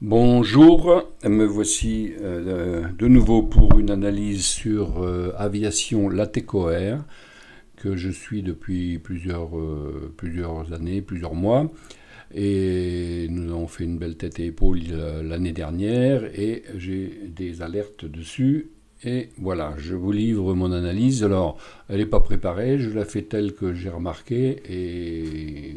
Bonjour, me voici de nouveau pour une analyse sur aviation Latécoère que je suis depuis plusieurs années, plusieurs mois. Et nous avons fait une belle tête et épaules l'année dernière et j'ai des alertes dessus. Et voilà, je vous livre mon analyse. Alors, elle n'est pas préparée, je la fais telle que j'ai remarqué et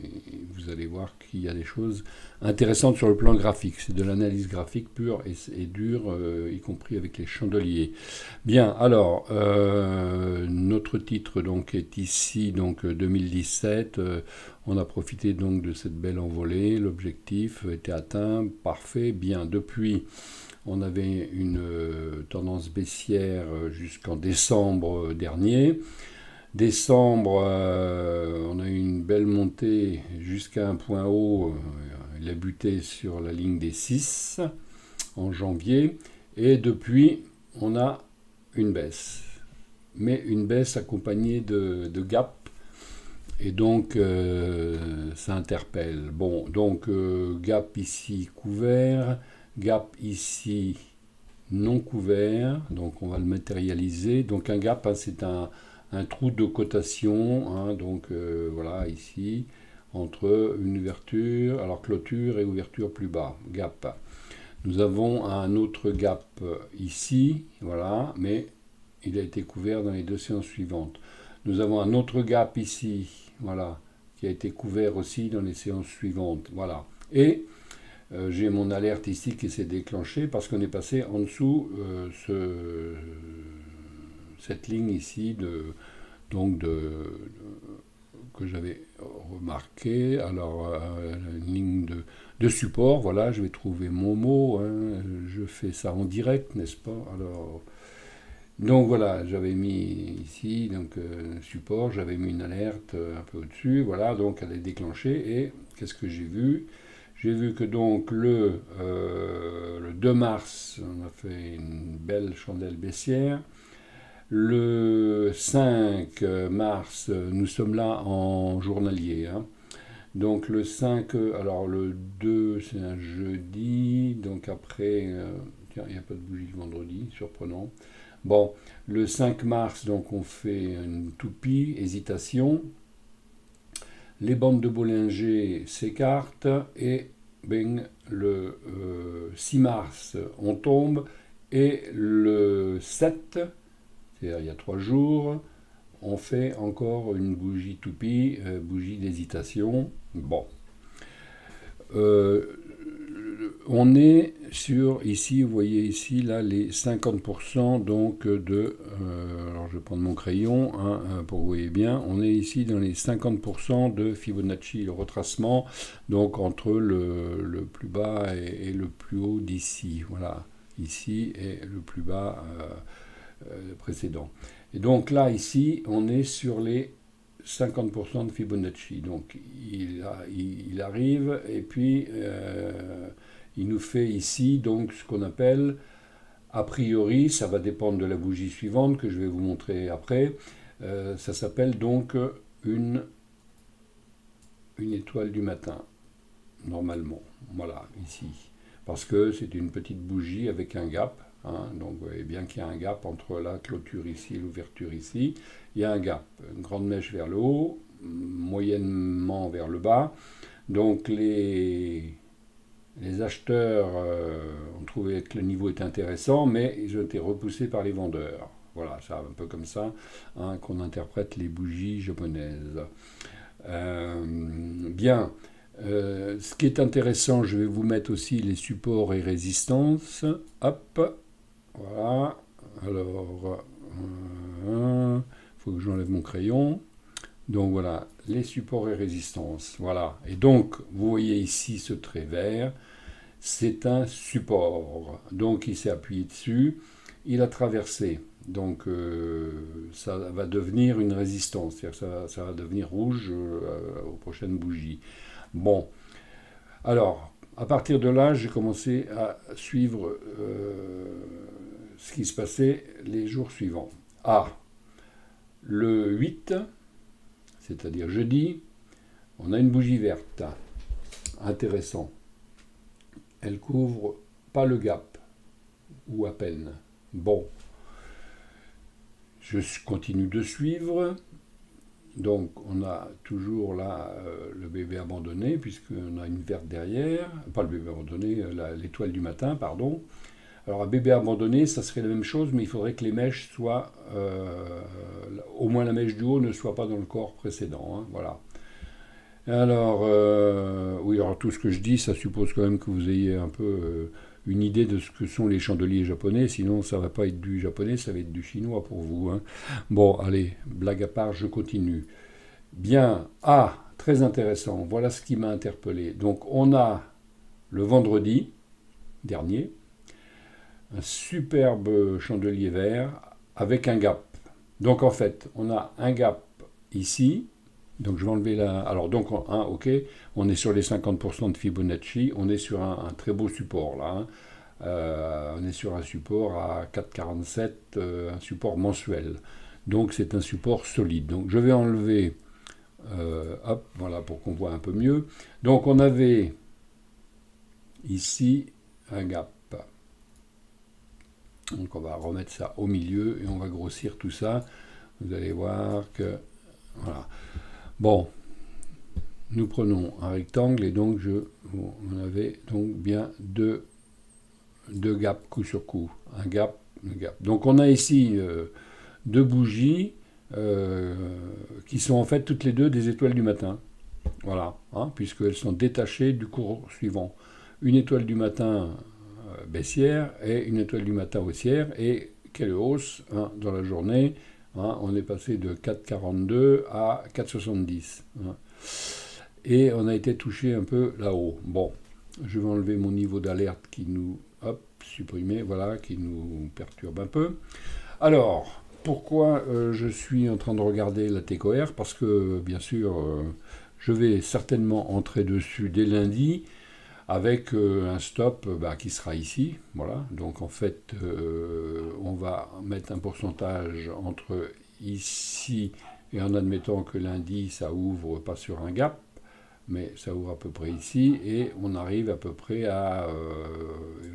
vous allez voir qu'il y a des choses intéressantes sur le plan graphique. C'est de l'analyse graphique pure et dure, y compris avec les chandeliers. Bien, alors, notre titre donc est ici, donc 2017. On a profité donc de cette belle envolée. L'objectif était atteint, parfait, bien. Depuis, on avait une tendance baissière jusqu'en décembre dernier. Décembre, on a eu une belle montée jusqu'à un point haut. Il a buté sur la ligne des 6 en janvier. Et depuis, on a une baisse. Mais une baisse accompagnée de gap. Et donc, ça interpelle. Bon, donc, gap ici couvert, gap ici non couvert. Donc, on va le matérialiser. Donc, un gap, hein, c'est un trou de cotation. Hein, donc, voilà, ici, entre une ouverture, alors clôture et ouverture plus bas. Gap. Nous avons un autre gap ici, voilà, mais il a été couvert dans les deux séances suivantes. Nous avons un autre gap ici, voilà, qui a été couvert aussi dans les séances suivantes, voilà. Et j'ai mon alerte ici qui s'est déclenchée parce qu'on est passé en dessous cette ligne ici donc que j'avais remarqué. Alors, une ligne de support, voilà, je vais trouver mon mot. Hein, je fais ça en direct, n'est-ce pas? Alors, donc voilà, j'avais mis ici, donc support, j'avais mis une alerte un peu au-dessus, voilà, donc elle est déclenchée. Et qu'est-ce que j'ai vu? J'ai vu que donc le 2 mars, on a fait une belle chandelle baissière. Le 5 mars, nous sommes là en journalier. Hein. Donc le 5, alors le 2, c'est un jeudi. Donc après, tiens, il n'y a pas de bougie le vendredi, surprenant. Bon, le 5 mars, donc on fait une toupie, hésitation. Les bandes de Bollinger s'écartent et bing, le 6 mars, on tombe. Et le 7, c'est-à-dire il y a 3 jours, on fait encore une bougie toupie, bougie d'hésitation. Bon. Euh, on est sur, ici, vous voyez ici, là, les 50% donc alors je vais prendre mon crayon hein, pour que vous voyez bien, on est ici dans les 50% de Fibonacci, le retracement, donc entre le plus bas et le plus haut d'ici, voilà, ici et le plus bas précédent. Et donc là, ici, on est sur les 50% de Fibonacci. Donc il arrive et puis il nous fait ici donc ce qu'on appelle, a priori, ça va dépendre de la bougie suivante que je vais vous montrer après, ça s'appelle donc une étoile du matin, normalement. Voilà, ici. Parce que c'est une petite bougie avec un gap. Hein, donc vous voyez bien qu'il y a un gap entre la clôture ici et l'ouverture ici. Il y a un gap, une grande mèche vers le haut, moyennement vers le bas. Donc les acheteurs ont trouvé que le niveau était intéressant, mais ils ont été repoussés par les vendeurs. Voilà, c'est un peu comme ça hein, qu'on interprète les bougies japonaises. Bien. Ce qui est intéressant, je vais vous mettre aussi les supports et résistances. Hop, voilà. Alors, il faut que j'enlève mon crayon. Donc voilà, les supports et résistances. Voilà. Et donc, vous voyez ici ce trait vert. C'est un support. Donc, il s'est appuyé dessus. Il a traversé. Donc, ça va devenir une résistance. C'est-à-dire que ça va devenir rouge aux prochaines bougies. Bon, alors, à partir de là, j'ai commencé à suivre ce qui se passait les jours suivants. Ah, le 8, c'est-à-dire jeudi, on a une bougie verte. Intéressant. elle couvre pas le gap, ou à peine. Bon, je continue de suivre. Donc on a toujours là le bébé abandonné, puisqu'on a une verte derrière, pas le bébé abandonné, l'étoile du matin, pardon. Alors un bébé abandonné, ça serait la même chose, mais il faudrait que les mèches soient, au moins la mèche du haut ne soit pas dans le corps précédent, hein, voilà. Alors, oui, alors tout ce que je dis, ça suppose quand même que vous ayez un peu une idée de ce que sont les chandeliers japonais, sinon ça va pas être du japonais, ça va être du chinois pour vous, hein. Bon, allez, blague à part, je continue. Bien, très intéressant, voilà ce qui m'a interpellé. Donc on a le vendredi dernier, un superbe chandelier vert avec un gap. Donc en fait, on a un gap ici. Donc je vais enlever la... Alors donc, ok, on est sur les 50% de Fibonacci, on est sur un très beau support là, hein. On est sur un support à 4,47, un support mensuel. Donc c'est un support solide. Donc je vais enlever, hop, voilà, pour qu'on voit un peu mieux. Donc on avait ici un gap. Donc on va remettre ça au milieu et on va grossir tout ça. Vous allez voir que... Voilà. Bon, nous prenons un rectangle et donc on avait donc bien deux gaps coup sur coup. Un gap. Donc on a ici deux bougies qui sont en fait toutes les deux des étoiles du matin. Voilà, hein, puisqu'elles sont détachées du cours suivant. Une étoile du matin baissière et une étoile du matin haussière. Et quelle hausse, hein, dans la journée, hein, on est passé de 4,42 à 4,70. Hein. Et on a été touché un peu là-haut. Bon, je vais enlever mon niveau d'alerte qui nous... Hop, supprimer, voilà, qui nous perturbe un peu. Alors, pourquoi je suis en train de regarder la TECOR? Parce que, bien sûr, je vais certainement entrer dessus dès lundi, avec un stop qui sera ici, voilà. Donc en fait, on va mettre un pourcentage entre ici et en admettant que lundi ça ouvre pas sur un gap, mais ça ouvre à peu près ici et on arrive à peu près à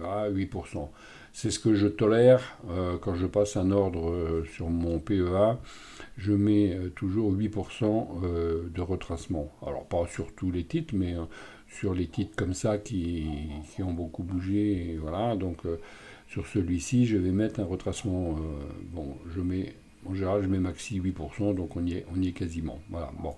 8%. C'est ce que je tolère quand je passe un ordre sur mon PEA. Je mets toujours 8% de retracement. Alors pas sur tous les titres, mais sur les titres comme ça qui ont beaucoup bougé. Et voilà, donc sur celui-ci, je vais mettre un retracement. Bon, en général, je mets maxi 8%, donc on y est quasiment. Voilà, bon.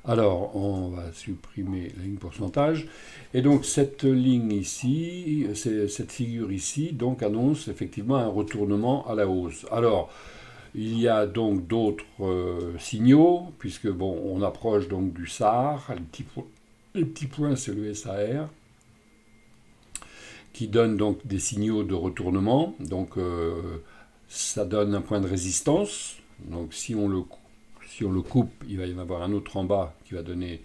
Alors, on va supprimer la ligne pourcentage. Et donc, cette ligne ici, cette figure ici, donc annonce effectivement un retournement à la hausse. Alors, il y a donc d'autres signaux, puisque bon, on approche donc du SAR. Les petits points, c'est le SAR, qui donne donc des signaux de retournement. Donc, ça donne un point de résistance. Donc, si on le coupe, il va y en avoir un autre en bas qui va donner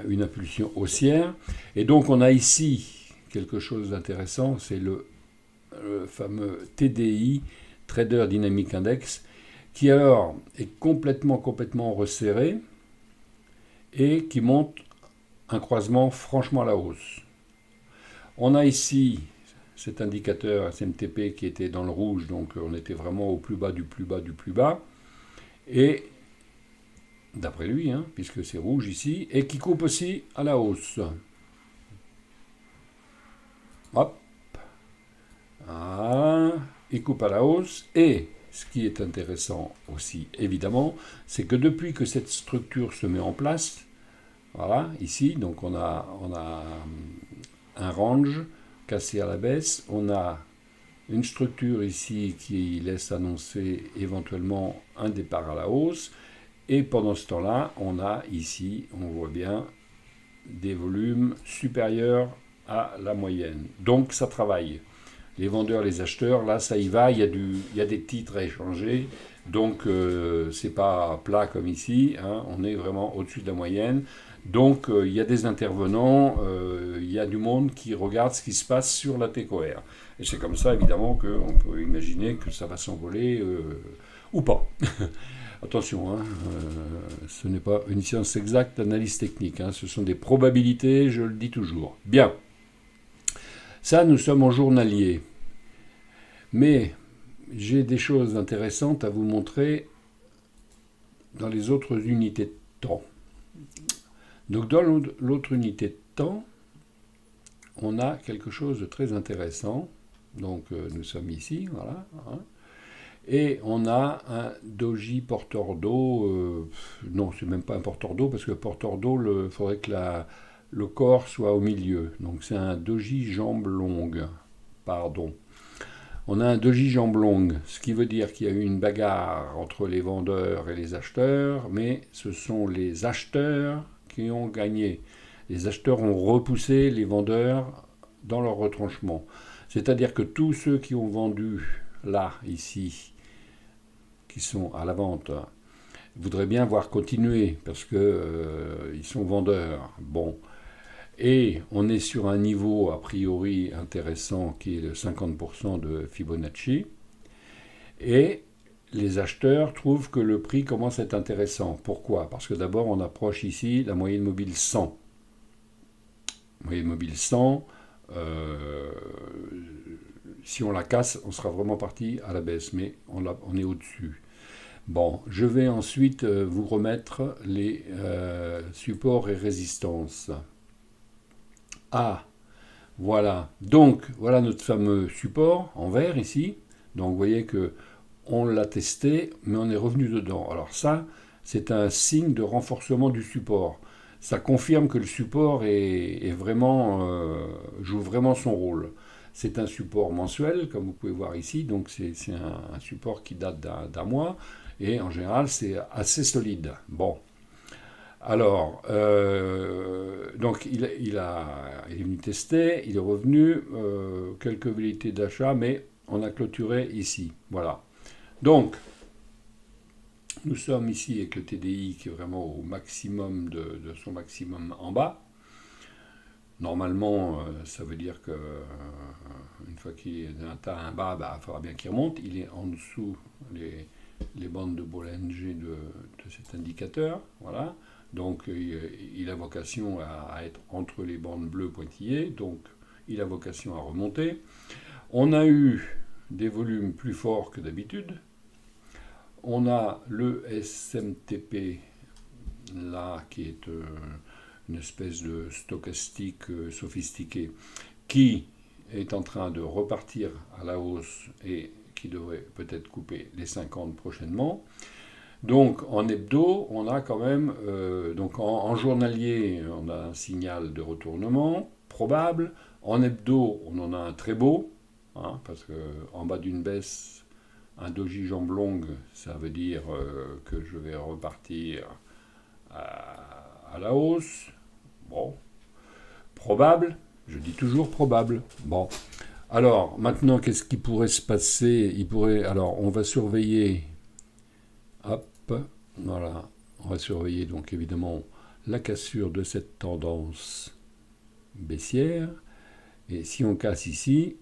une impulsion haussière. Et donc on a ici quelque chose d'intéressant, c'est le fameux TDI, Trader Dynamic Index, qui alors est complètement resserré et qui monte un croisement franchement à la hausse. On a ici cet indicateur SMTP qui était dans le rouge, donc on était vraiment au plus bas du plus bas du plus bas. Et d'après lui, hein, puisque c'est rouge ici, et qui coupe aussi à la hausse. Hop. Ah, il coupe à la hausse. Et ce qui est intéressant aussi, évidemment, c'est que depuis que cette structure se met en place, voilà, ici, donc on a un range cassé à la baisse, on a une structure ici qui laisse annoncer éventuellement un départ à la hausse. Et pendant ce temps-là, on a ici, on voit bien, des volumes supérieurs à la moyenne. Donc ça travaille. Les vendeurs, les acheteurs, là ça y va, il y a des titres à échanger. Donc c'est pas plat comme ici, hein, on est vraiment au-dessus de la moyenne. Donc il y a des intervenants, il y a du monde qui regarde ce qui se passe sur la TECOR. Et c'est comme ça évidemment qu'on peut imaginer que ça va s'envoler ou pas. Attention, hein, ce n'est pas une science exacte, l'analyse technique, hein, ce sont des probabilités, je le dis toujours. Bien, ça nous sommes en journalier, mais j'ai des choses intéressantes à vous montrer dans les autres unités de temps. Donc dans l'autre unité de temps, on a quelque chose de très intéressant. Donc nous sommes ici, voilà. Hein, et on a un doji porteur d'eau. Non, c'est même pas un porteur d'eau, parce que porteur d'eau, il faudrait que le corps soit au milieu. Donc c'est un doji jambe longue. Pardon. On a un doji jambe longue, ce qui veut dire qu'il y a eu une bagarre entre les vendeurs et les acheteurs, mais ce sont les acheteurs qui ont gagné. Les acheteurs ont repoussé les vendeurs dans leur retranchement. C'est-à-dire que tous ceux qui ont vendu là, ici, qui sont à la vente, voudraient bien voir continuer parce que ils sont vendeurs. Bon. Et on est sur un niveau a priori intéressant qui est de 50% de Fibonacci. Et les acheteurs trouvent que le prix commence à être intéressant. Pourquoi? Parce que d'abord on approche ici la moyenne mobile 100. Moyenne mobile 100, si on la casse, on sera vraiment parti à la baisse, mais on est au-dessus. Bon, je vais ensuite vous remettre les supports et résistances. Ah, voilà. Donc, voilà notre fameux support en vert ici. Donc, vous voyez que on l'a testé, mais on est revenu dedans. Alors ça, c'est un signe de renforcement du support. Ça confirme que le support joue vraiment son rôle. C'est un support mensuel, comme vous pouvez voir ici. Donc, c'est un support qui date d'un mois. Et en général, c'est assez solide. Bon. Alors, donc il est venu tester, il est revenu, quelques velléités d'achat, mais on a clôturé ici. Voilà. Donc, nous sommes ici avec le TDI qui est vraiment au maximum de son maximum en bas. Normalement, ça veut dire que une fois qu'il est atteint un bas, il faudra bien qu'il remonte. Il est en dessous les bandes de Bollinger de cet indicateur. Voilà. Donc il a vocation à être entre les bandes bleues pointillées, donc il a vocation à remonter. On a eu des volumes plus forts que d'habitude. On a le SMTP là qui est une espèce de stochastique sophistiqué qui est en train de repartir à la hausse et qui devrait peut-être couper les 50 prochainement. Donc en hebdo, on a quand même, donc en journalier, on a un signal de retournement probable. En hebdo, on en a un très beau, hein, parce qu'en bas d'une baisse, un doji jambe longue, ça veut dire que je vais repartir à la hausse. Bon, probable, je dis toujours probable. Bon, alors maintenant, qu'est-ce qui pourrait se passer? Alors, on va surveiller. Hop. Voilà, on va surveiller donc évidemment la cassure de cette tendance baissière. Et si on casse ici,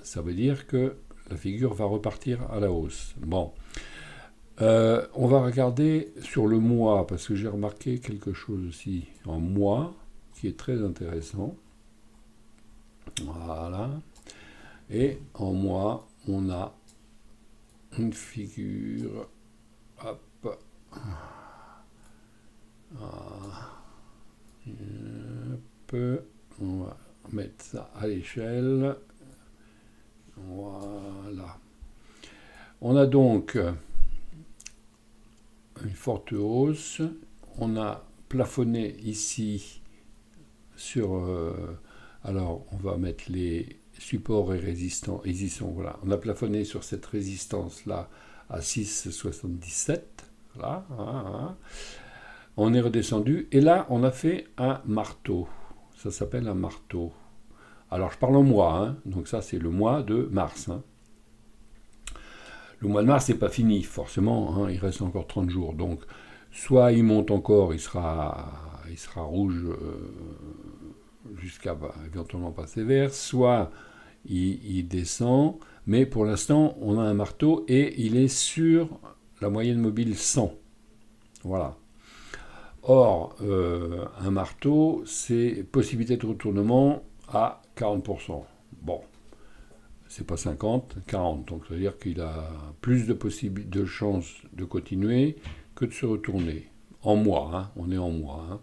ça veut dire que la figure va repartir à la hausse. Bon, on va regarder sur le mois, parce que j'ai remarqué quelque chose aussi en mois qui est très intéressant. Voilà. Et en mois, on a une figure. Hop. On va mettre ça à l'échelle. Voilà. On a donc une forte hausse. On a plafonné ici sur... alors, on va mettre les supports et résistants. Voilà. On a plafonné sur cette résistance-là à 6,77. Là, hein. On est redescendu et là on a fait un marteau. Ça s'appelle un marteau. Alors je parle en mois, hein. Donc ça c'est le mois de mars. Hein. Le mois de mars c'est pas fini forcément, hein. Il reste encore 30 jours. Donc soit il monte encore, il sera rouge jusqu'à éventuellement passer vert, soit il descend. Mais pour l'instant on a un marteau et il est sur la moyenne mobile 100. Voilà. Or, un marteau, c'est possibilité de retournement à 40%. Bon, c'est pas 50, 40. Donc, ça veut dire qu'il a plus de chances de continuer que de se retourner. En mois, hein, on est en mois. Hein.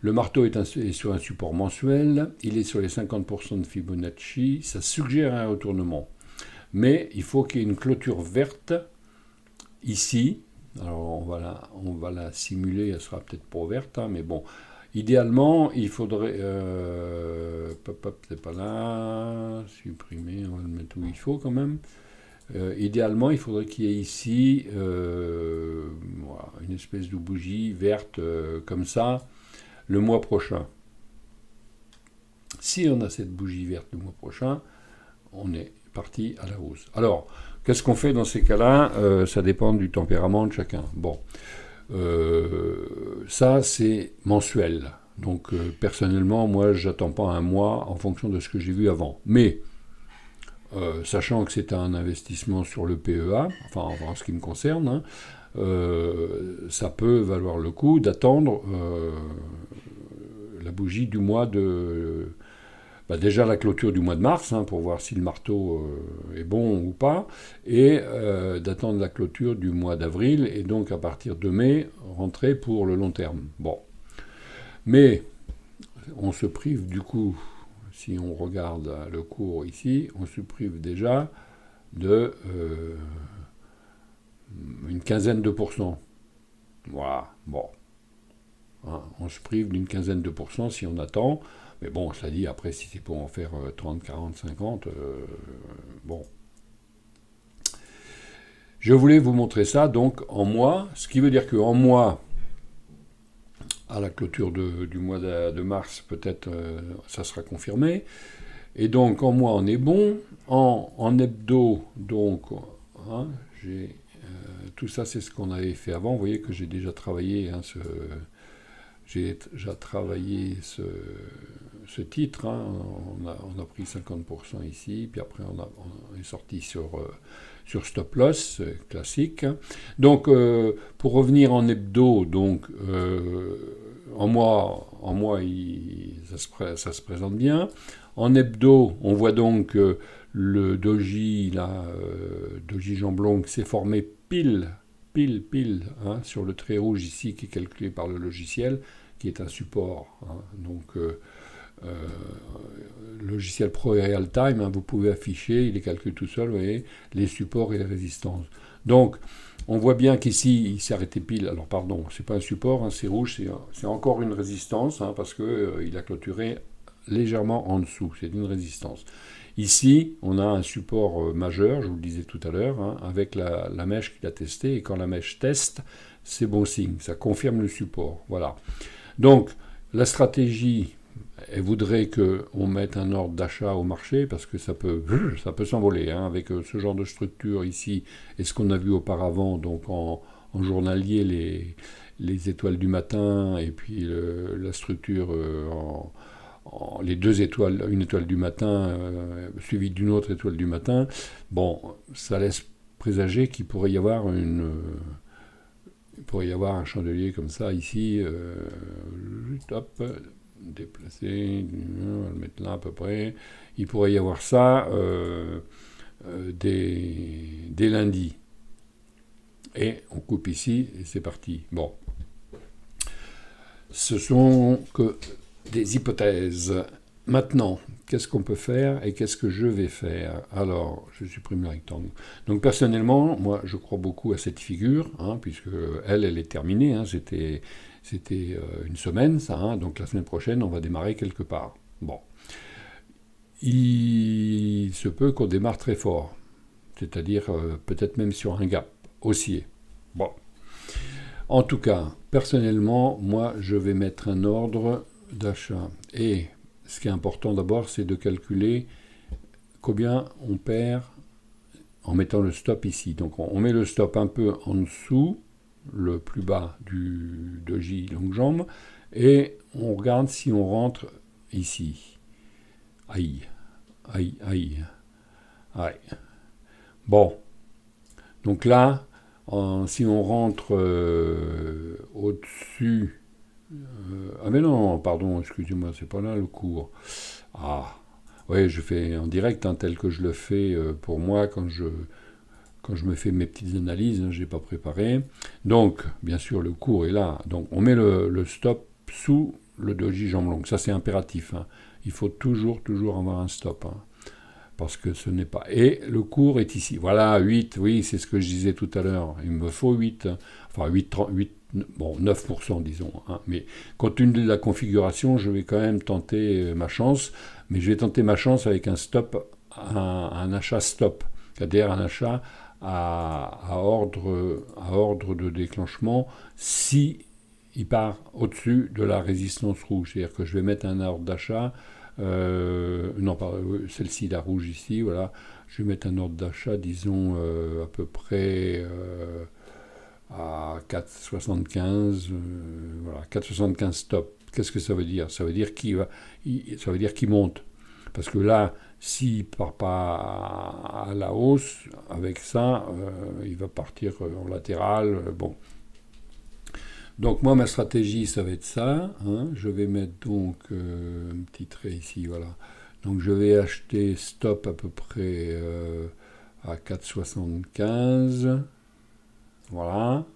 Le marteau est sur un support mensuel, il est sur les 50% de Fibonacci, ça suggère un retournement. Mais il faut qu'il y ait une clôture verte ici. Alors on va la simuler, elle sera peut-être pas verte, hein, mais bon. Idéalement, il faudrait... c'est pas là, supprimer, on va le mettre où il faut quand même. Idéalement, il faudrait qu'il y ait ici voilà, une espèce de bougie verte comme ça le mois prochain. Si on a cette bougie verte le mois prochain, on est parti à la hausse. Alors, qu'est-ce qu'on fait dans ces cas-là ça dépend du tempérament de chacun. Bon, ça c'est mensuel. Donc personnellement, moi, j'attends pas un mois en fonction de ce que j'ai vu avant. Mais sachant que c'est un investissement sur le PEA, enfin en ce qui me concerne, hein, ça peut valoir le coup d'attendre la bougie du mois de... déjà la clôture du mois de mars, hein, pour voir si le marteau est bon ou pas, et d'attendre la clôture du mois d'avril, et donc à partir de mai, rentrer pour le long terme. Bon. Mais on se prive du coup, si on regarde le cours ici, on se prive déjà de une quinzaine de pourcents. Voilà, bon. Hein, on se prive d'une quinzaine de pourcents si on attend. Mais bon, cela dit, après, si c'est pour en faire 30, 40, 50, bon. Je voulais vous montrer ça, donc, en mois, ce qui veut dire qu'en mois, à la clôture du mois de mars, peut-être, ça sera confirmé. Et donc, en mois, on est bon. En hebdo, donc, hein, tout ça, c'est ce qu'on avait fait avant. Vous voyez que j'ai déjà travaillé j'ai déjà travaillé ce titre, hein. On a pris 50% ici, puis après on est sorti sur stop loss classique. Donc pour revenir en hebdo, donc en mois ça se présente bien. En hebdo, on voit donc le doji, doji Jamblong s'est formé pile, hein, sur le trait rouge ici qui est calculé par le logiciel, qui est un support. Hein, donc, logiciel Pro et Real Time, hein, vous pouvez afficher, il les calcule tout seul, vous voyez, les supports et les résistances. Donc, on voit bien qu'ici, il s'est arrêté pile. Alors, pardon, c'est pas un support, hein, c'est rouge, c'est encore une résistance, hein, parce qu'il a clôturé légèrement en dessous, c'est une résistance. Ici, on a un support majeur, je vous le disais tout à l'heure, hein, avec la mèche qu'il a testée, et quand la mèche teste, c'est bon signe, ça confirme le support. Voilà. Donc, la stratégie, elle voudrait qu'on mette un ordre d'achat au marché, parce que ça peut s'envoler, hein, avec ce genre de structure ici, et ce qu'on a vu auparavant, donc en journalier, les étoiles du matin, et puis la structure les deux étoiles, une étoile du matin suivie d'une autre étoile du matin, bon, ça laisse présager qu'il pourrait y avoir un chandelier comme ça ici, hop, déplacé, on va le mettre là à peu près, il pourrait y avoir ça dès lundi. Et on coupe ici et c'est parti. Bon. Ce sont que des hypothèses. Maintenant, qu'est-ce qu'on peut faire et qu'est-ce que je vais faire? Alors, je supprime le rectangle. Donc personnellement, moi, je crois beaucoup à cette figure, hein, puisque elle est terminée. Hein, c'était une semaine, ça. Hein, donc la semaine prochaine, on va démarrer quelque part. Bon. Il se peut qu'on démarre très fort, c'est-à-dire peut-être même sur un gap haussier. Bon. En tout cas, personnellement, moi, je vais mettre un ordre d'achat. Et ce qui est important d'abord, c'est de calculer combien on perd en mettant le stop ici. Donc on met le stop un peu en dessous, le plus bas du doji longue jambe, et on regarde si on rentre ici. Aïe. Bon. Donc là, Si on rentre au-dessus... ah mais non, pardon, excusez-moi, c'est pas là le cours. Ah, oui, je fais en direct, hein, tel que je le fais pour moi quand je me fais mes petites analyses, hein, je n'ai pas préparé. Donc, bien sûr, le cours est là. Donc, on met le stop sous le doji jambe longue. Ça, c'est impératif. Hein. Il faut toujours avoir un stop. Hein, parce que ce n'est pas... Et le cours est ici. Voilà, 8, oui, c'est ce que je disais tout à l'heure. Il me faut 8. Hein. Enfin, 8, bon, 9%, disons. Hein. Mais compte tenu de la configuration, je vais quand même tenter ma chance. Mais je vais tenter ma chance avec un stop, un achat stop. C'est-à-dire un achat à ordre de déclenchement si il part au-dessus de la résistance rouge. C'est-à-dire que je vais mettre un ordre d'achat, non, pas celle-ci, la rouge ici, voilà. Je vais mettre un ordre d'achat, disons, à peu près à 4,75, voilà, 4,75 stop. Qu'est-ce que ça veut dire? Ça veut dire qu'il monte. Parce que là, s'il ne part pas à la hausse, avec ça, il va partir en latéral. Bon. Donc moi, ma stratégie, ça va être ça. Hein. Je vais mettre donc un petit trait ici, voilà. Donc je vais acheter stop à peu près à 4,75. Voilà.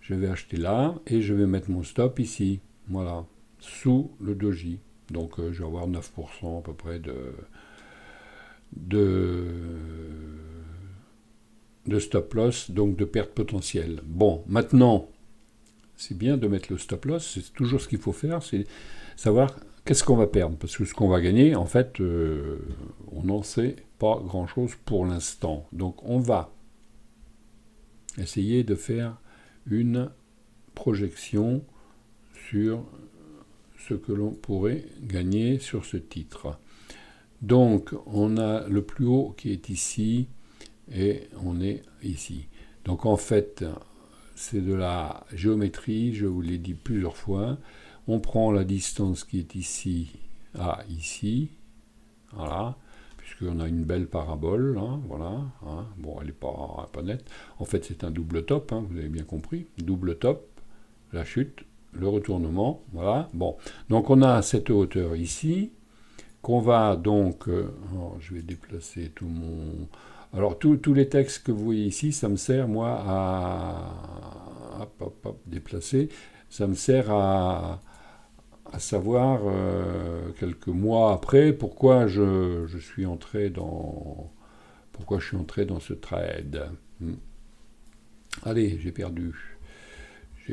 Je vais acheter là et je vais mettre mon stop ici. Voilà. Sous le doji. Donc je vais avoir 9% à peu près de stop loss, donc de perte potentielle. Bon, maintenant, c'est bien de mettre le stop loss, c'est toujours ce qu'il faut faire, c'est savoir qu'est-ce qu'on va perdre, parce que ce qu'on va gagner, en fait, on n'en sait pas grand-chose pour l'instant. Donc on va essayer de faire une projection sur ce que l'on pourrait gagner sur ce titre. Donc on a le plus haut qui est ici et on est ici. Donc en fait c'est de la géométrie, je vous l'ai dit plusieurs fois. On prend la distance qui est ici à ici, voilà, puisqu'on a une belle parabole, hein, voilà, hein. Bon elle n'est pas nette, en fait c'est un double top, hein, vous avez bien compris, double top, la chute, le retournement, voilà, bon, donc on a cette hauteur ici, qu'on va donc, je vais déplacer tout mon... Alors tous les textes que vous voyez ici, ça me sert moi à déplacer, ça me sert à savoir quelques mois après pourquoi je suis entré dans ce trade. Allez, j'ai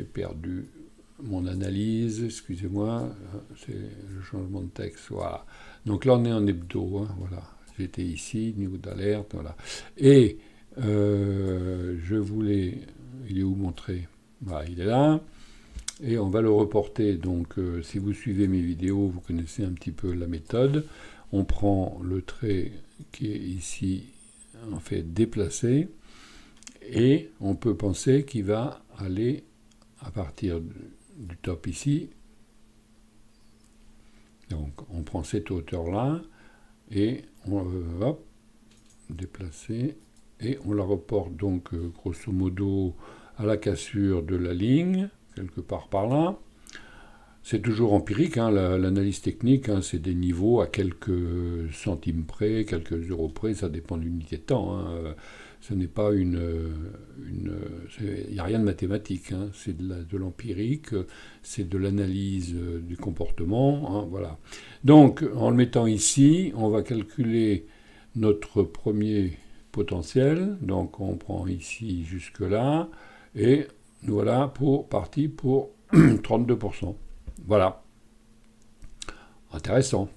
perdu mon analyse, excusez-moi, c'est le changement de texte, voilà. Donc là on est en hebdo, hein, voilà. J'étais ici, niveau d'alerte, voilà. Et je voulais, il est où mon trait? Voilà, il est là. Et on va le reporter, donc si vous suivez mes vidéos, vous connaissez un petit peu la méthode. On prend le trait qui est ici, en fait déplacé, et on peut penser qu'il va aller à partir du top ici. Donc on prend cette hauteur-là, et on va déplacer, et on la reporte donc grosso modo à la cassure de la ligne, quelque part par là. C'est toujours empirique, hein, l'analyse technique, hein, c'est des niveaux à quelques centimes près, quelques euros près, ça dépend de l'unité de temps. Hein. Ce n'est pas il n'y a rien de mathématique, hein, c'est de l'empirique, c'est de l'analyse du comportement, hein, voilà. Donc, en le mettant ici, on va calculer notre premier potentiel, donc on prend ici jusque là, et nous voilà parti pour 32%. Voilà. Intéressant.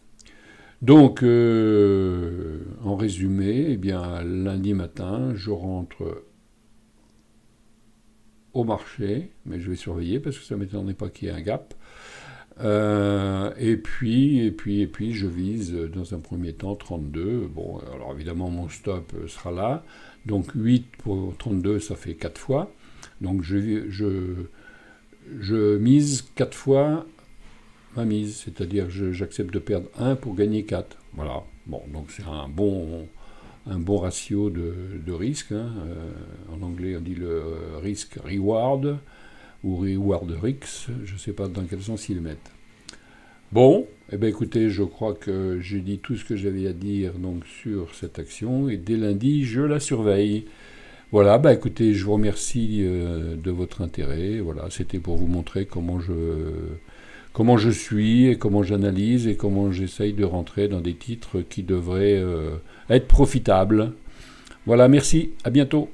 Donc, en résumé, eh bien, lundi matin, je rentre au marché, mais je vais surveiller parce que ça ne m'étonnerait pas qu'il y ait un gap. Et puis, je vise dans un premier temps 32. Bon, alors évidemment, mon stop sera là. Donc, 8 pour 32, ça fait 4 fois. Donc, je mise 4 fois ma mise, c'est-à-dire j'accepte de perdre 1 pour gagner 4. Voilà. Bon, donc c'est un bon un bon ratio de risque. Hein. En anglais, on dit le risk-reward ou reward-risks. Je ne sais pas dans quel sens ils le mettent. Bon, eh bien écoutez, je crois que j'ai dit tout ce que j'avais à dire donc, sur cette action et dès lundi, je la surveille. Voilà, bah écoutez, je vous remercie de votre intérêt. Voilà, c'était pour vous montrer comment je suis et comment j'analyse et comment j'essaye de rentrer dans des titres qui devraient être profitables. Voilà, merci, à bientôt.